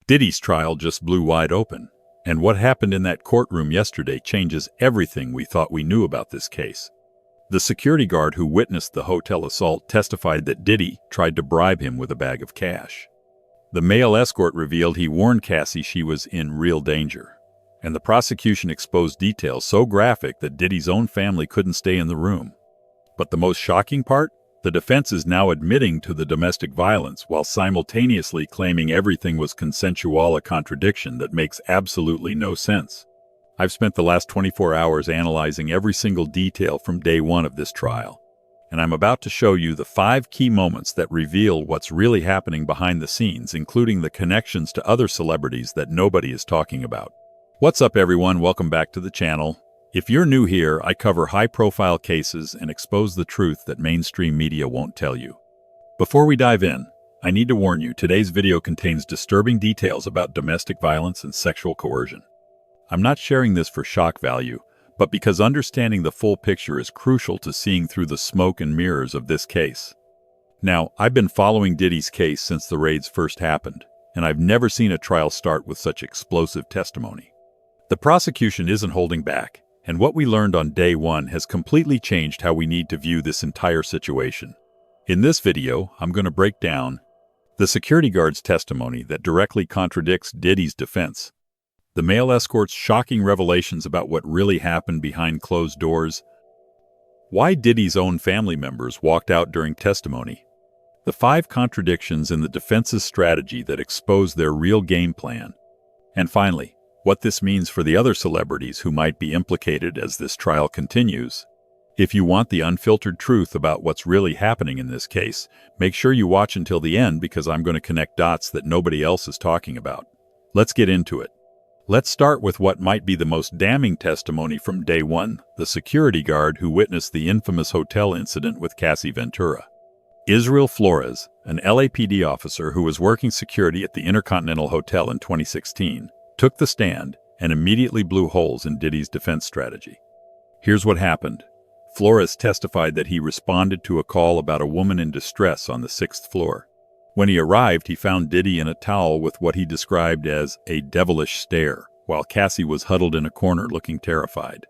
Diddy's trial just blew wide open, and what happened in that courtroom yesterday changes everything we thought we knew about this case. The security guard who witnessed the hotel assault testified that Diddy tried to bribe him with a bag of cash. The male escort revealed he warned Cassie she was in real danger, and the prosecution exposed details so graphic that Diddy's own family couldn't stay in the room. But the most shocking part? The defense is now admitting to the domestic violence while simultaneously claiming everything was consensual, a contradiction that makes absolutely no sense. I've spent the last 24 hours analyzing every single detail from day one of this trial, and I'm about to show you the 5 key moments that reveal what's really happening behind the scenes, including the connections to other celebrities that nobody is talking about. What's up, everyone? Welcome back to the channel. If you're new here, I cover high-profile cases and expose the truth that mainstream media won't tell you. Before we dive in, I need to warn you, today's video contains disturbing details about domestic violence and sexual coercion. I'm not sharing this for shock value, but because understanding the full picture is crucial to seeing through the smoke and mirrors of this case. Now, I've been following Diddy's case since the raids first happened, and I've never seen a trial start with such explosive testimony. The prosecution isn't holding back, and what we learned on day one has completely changed how we need to view this entire situation. In this video, I'm going to break down the security guard's testimony that directly contradicts Diddy's defense, the male escort's shocking revelations about what really happened behind closed doors, why Diddy's own family members walked out during testimony, the 5 contradictions in the defense's strategy that expose their real game plan, and finally, what this means for the other celebrities who might be implicated as this trial continues. If you want the unfiltered truth about what's really happening in this case, make sure you watch until the end because I'm going to connect dots that nobody else is talking about. Let's get into it. Let's start with what might be the most damning testimony from day one, the security guard who witnessed the infamous hotel incident with Cassie Ventura. Israel Flores, an LAPD officer who was working security at the Intercontinental Hotel in 2016, took the stand and immediately blew holes in Diddy's defense strategy. Here's what happened. Flores testified that he responded to a call about a woman in distress on the 6th floor. When he arrived, he found Diddy in a towel with what he described as a devilish stare, while Cassie was huddled in a corner looking terrified.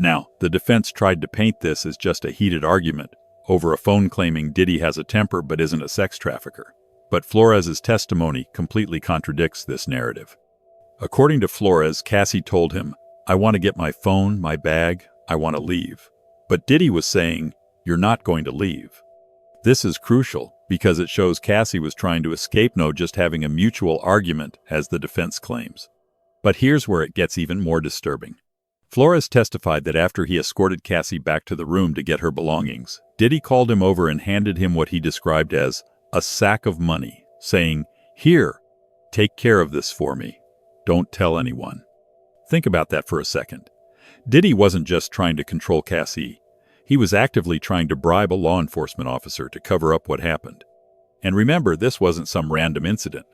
Now, the defense tried to paint this as just a heated argument over a phone claiming Diddy has a temper but isn't a sex trafficker. But Flores's testimony completely contradicts this narrative. According to Flores, Cassie told him, "I want to get my phone, my bag, I want to leave." But Diddy was saying, "You're not going to leave." This is crucial because it shows Cassie was trying to escape, no just having a mutual argument, as the defense claims. But here's where it gets even more disturbing. Flores testified that after he escorted Cassie back to the room to get her belongings, Diddy called him over and handed him what he described as a sack of money, saying, "Here, take care of this for me. Don't tell anyone." Think about that for a second. Diddy wasn't just trying to control Cassie. He was actively trying to bribe a law enforcement officer to cover up what happened. And remember, this wasn't some random incident.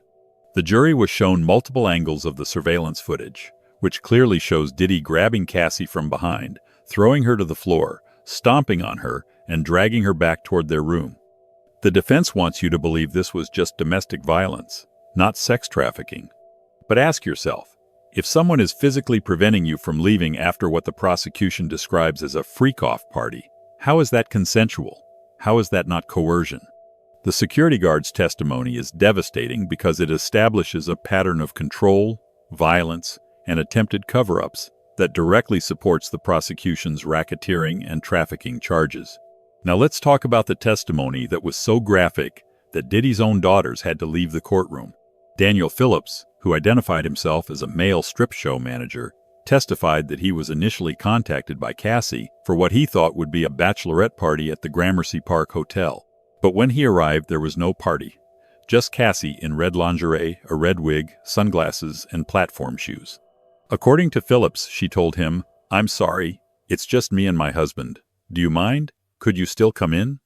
The jury was shown multiple angles of the surveillance footage, which clearly shows Diddy grabbing Cassie from behind, throwing her to the floor, stomping on her, and dragging her back toward their room. The defense wants you to believe this was just domestic violence, not sex trafficking. But ask yourself, if someone is physically preventing you from leaving after what the prosecution describes as a freak-off party, how is that consensual? How is that not coercion? The security guard's testimony is devastating because it establishes a pattern of control, violence, and attempted cover-ups that directly supports the prosecution's racketeering and trafficking charges. Now let's talk about the testimony that was so graphic that Diddy's own daughters had to leave the courtroom. Daniel Phillips, who identified himself as a male strip show manager, testified that he was initially contacted by Cassie for what he thought would be a bachelorette party at the Gramercy Park Hotel. But when he arrived, there was no party, just Cassie in red lingerie, a red wig, sunglasses, and platform shoes. According to Phillips, she told him, "I'm sorry, it's just me and my husband. Do you mind? Could you still come in?"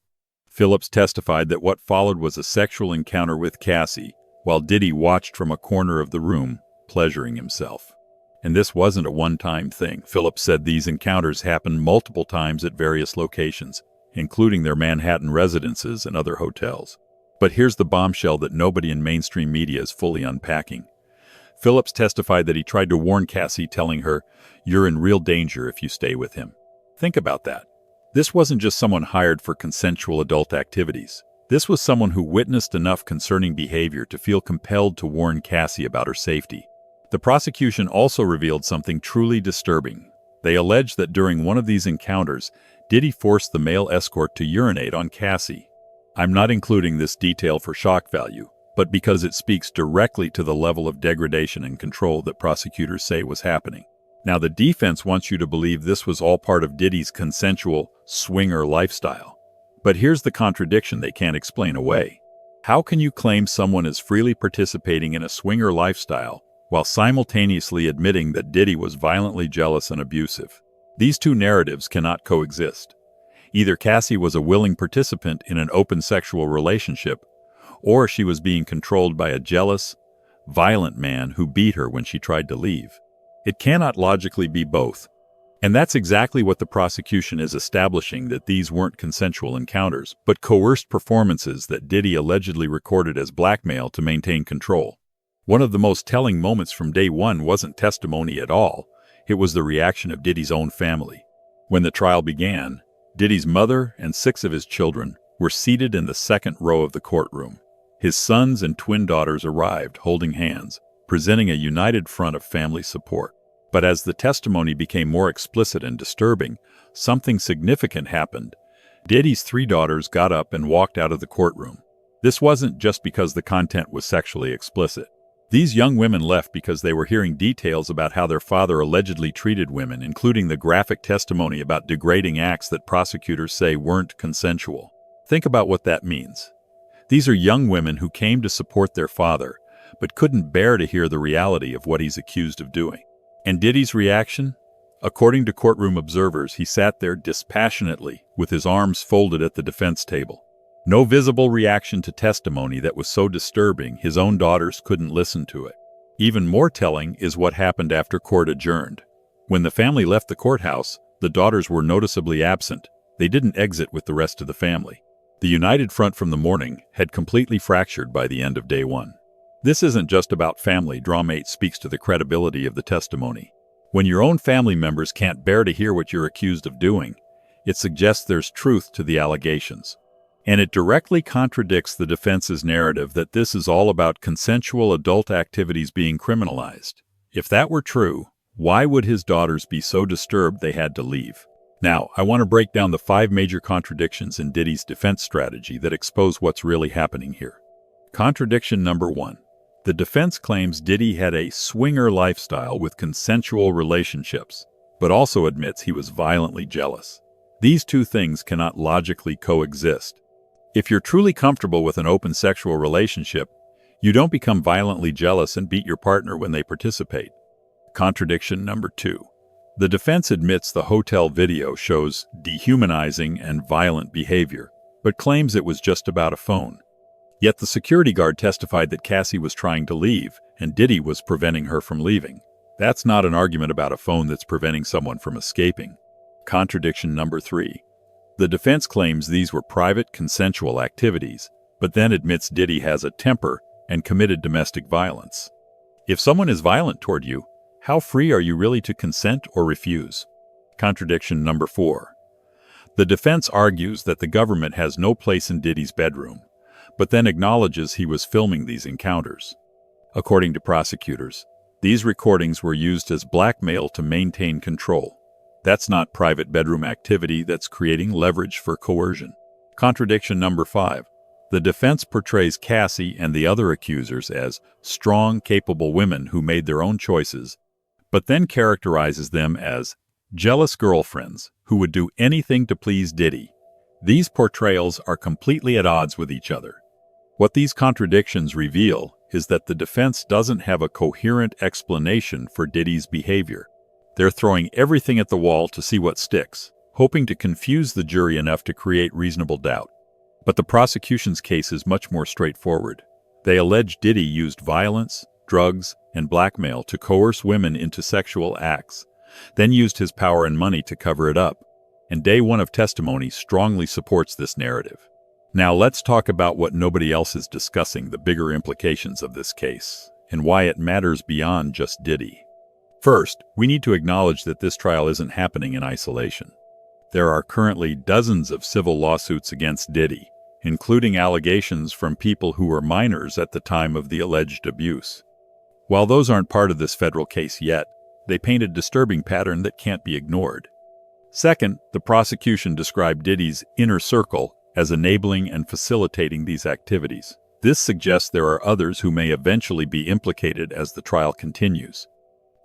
Phillips testified that what followed was a sexual encounter with Cassie, while Diddy watched from a corner of the room, pleasuring himself. And this wasn't a one-time thing. Phillips said these encounters happened multiple times at various locations, including their Manhattan residences and other hotels. But here's the bombshell that nobody in mainstream media is fully unpacking. Phillips testified that he tried to warn Cassie, telling her, "You're in real danger if you stay with him." Think about that. This wasn't just someone hired for consensual adult activities. This was someone who witnessed enough concerning behavior to feel compelled to warn Cassie about her safety. The prosecution also revealed something truly disturbing. They alleged that during one of these encounters, Diddy forced the male escort to urinate on Cassie. I'm not including this detail for shock value, but because it speaks directly to the level of degradation and control that prosecutors say was happening. Now, the defense wants you to believe this was all part of Diddy's consensual swinger lifestyle. But here's the contradiction they can't explain away. How can you claim someone is freely participating in a swinger lifestyle while simultaneously admitting that Diddy was violently jealous and abusive? These two narratives cannot coexist. Either Cassie was a willing participant in an open sexual relationship, or she was being controlled by a jealous, violent man who beat her when she tried to leave. It cannot logically be both. And that's exactly what the prosecution is establishing, that these weren't consensual encounters, but coerced performances that Diddy allegedly recorded as blackmail to maintain control. One of the most telling moments from day one wasn't testimony at all. It was the reaction of Diddy's own family. When the trial began, Diddy's mother and 6 of his children were seated in the second row of the courtroom. His sons and twin daughters arrived, holding hands, presenting a united front of family support. But as the testimony became more explicit and disturbing, something significant happened. Diddy's 3 daughters got up and walked out of the courtroom. This wasn't just because the content was sexually explicit. These young women left because they were hearing details about how their father allegedly treated women, including the graphic testimony about degrading acts that prosecutors say weren't consensual. Think about what that means. These are young women who came to support their father, but couldn't bear to hear the reality of what he's accused of doing. And Diddy's reaction? According to courtroom observers, he sat there dispassionately, with his arms folded at the defense table. No visible reaction to testimony that was so disturbing his own daughters couldn't listen to it. Even more telling is what happened after court adjourned. When the family left the courthouse, the daughters were noticeably absent. They didn't exit with the rest of the family. The united front from the morning had completely fractured by the end of day one. This isn't just about family drama, it speaks to the credibility of the testimony. When your own family members can't bear to hear what you're accused of doing, it suggests there's truth to the allegations. And it directly contradicts the defense's narrative that this is all about consensual adult activities being criminalized. If that were true, why would his daughters be so disturbed they had to leave? Now, I want to break down the 5 major contradictions in Diddy's defense strategy that expose what's really happening here. Contradiction number 1. The defense claims Diddy had a swinger lifestyle with consensual relationships, but also admits he was violently jealous. These two things cannot logically coexist. If you're truly comfortable with an open sexual relationship, you don't become violently jealous and beat your partner when they participate. Contradiction number 2. The defense admits the hotel video shows dehumanizing and violent behavior, but claims it was just about a phone. Yet the security guard testified that Cassie was trying to leave, and Diddy was preventing her from leaving. That's not an argument about a phone that's preventing someone from escaping. Contradiction number 3. The defense claims these were private, consensual activities, but then admits Diddy has a temper and committed domestic violence. If someone is violent toward you, how free are you really to consent or refuse? Contradiction number 4. The defense argues that the government has no place in Diddy's bedroom, but then acknowledges he was filming these encounters. According to prosecutors, these recordings were used as blackmail to maintain control. That's not private bedroom activity, that's creating leverage for coercion. Contradiction number 5. The defense portrays Cassie and the other accusers as strong, capable women who made their own choices, but then characterizes them as jealous girlfriends who would do anything to please Diddy. These portrayals are completely at odds with each other. What these contradictions reveal is that the defense doesn't have a coherent explanation for Diddy's behavior. They're throwing everything at the wall to see what sticks, hoping to confuse the jury enough to create reasonable doubt. But the prosecution's case is much more straightforward. They allege Diddy used violence, drugs, and blackmail to coerce women into sexual acts, then used his power and money to cover it up. And day one of testimony strongly supports this narrative. Now let's talk about what nobody else is discussing, the bigger implications of this case. and why it matters beyond just Diddy. First, we need to acknowledge that this trial isn't happening in isolation. There are currently dozens of civil lawsuits against Diddy, including allegations from people who were minors at the time of the alleged abuse. While those aren't part of this federal case yet, they paint a disturbing pattern that can't be ignored. Second, the prosecution described Diddy's inner circle as enabling and facilitating these activities. This suggests there are others who may eventually be implicated as the trial continues.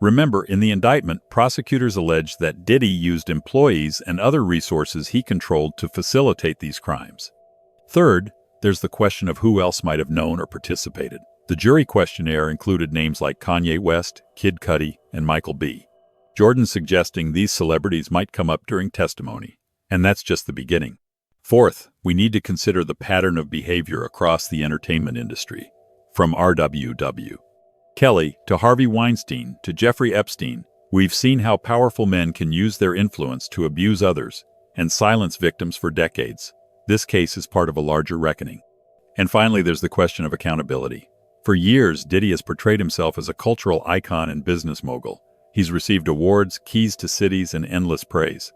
Remember, in the indictment, prosecutors allege that Diddy used employees and other resources he controlled to facilitate these crimes. Third, there's the question of who else might have known or participated. The jury questionnaire included names like Kanye West, Kid Cudi, and Michael B. Jordan, suggesting these celebrities might come up during testimony. And that's just the beginning. Fourth, we need to consider the pattern of behavior across the entertainment industry. From R.W.W. Kelly to Harvey Weinstein to Jeffrey Epstein, we've seen how powerful men can use their influence to abuse others and silence victims for decades. This case is part of a larger reckoning. And finally, there's the question of accountability. For years, Diddy has portrayed himself as a cultural icon and business mogul. He's received awards, keys to cities, and endless praise.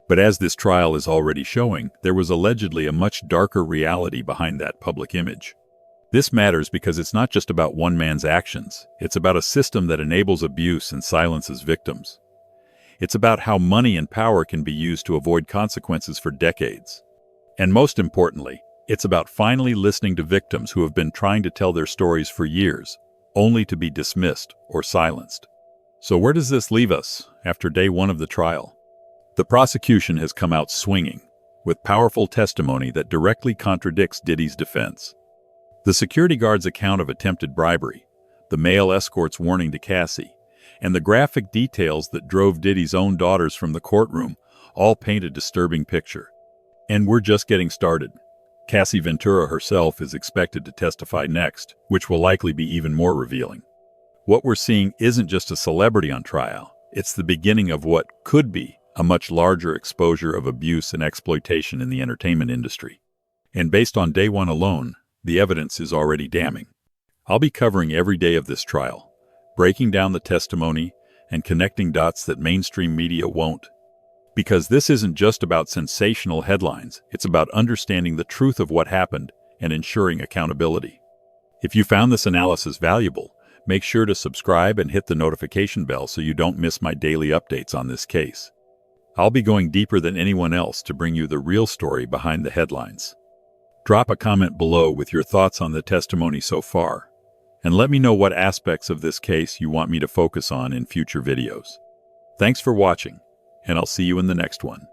But as this trial is already showing, there was allegedly a much darker reality behind that public image. This matters because it's not just about one man's actions. It's about a system that enables abuse and silences victims. It's about how money and power can be used to avoid consequences for decades. And most importantly, it's about finally listening to victims who have been trying to tell their stories for years, only to be dismissed or silenced. So where does this leave us after day one of the trial? The prosecution has come out swinging, with powerful testimony that directly contradicts Diddy's defense. The security guard's account of attempted bribery, the male escort's warning to Cassie, and the graphic details that drove Diddy's own daughters from the courtroom all paint a disturbing picture. And we're just getting started. Cassie Ventura herself is expected to testify next, which will likely be even more revealing. What we're seeing isn't just a celebrity on trial. It's the beginning of what could be a much larger exposure of abuse and exploitation in the entertainment industry. And based on day one alone, the evidence is already damning. I'll be covering every day of this trial, breaking down the testimony and connecting dots that mainstream media won't. Because this isn't just about sensational headlines, it's about understanding the truth of what happened and ensuring accountability. If you found this analysis valuable, make sure to subscribe and hit the notification bell so you don't miss my daily updates on this case. I'll be going deeper than anyone else to bring you the real story behind the headlines. Drop a comment below with your thoughts on the testimony so far, and let me know what aspects of this case you want me to focus on in future videos. Thanks for watching, and I'll see you in the next one.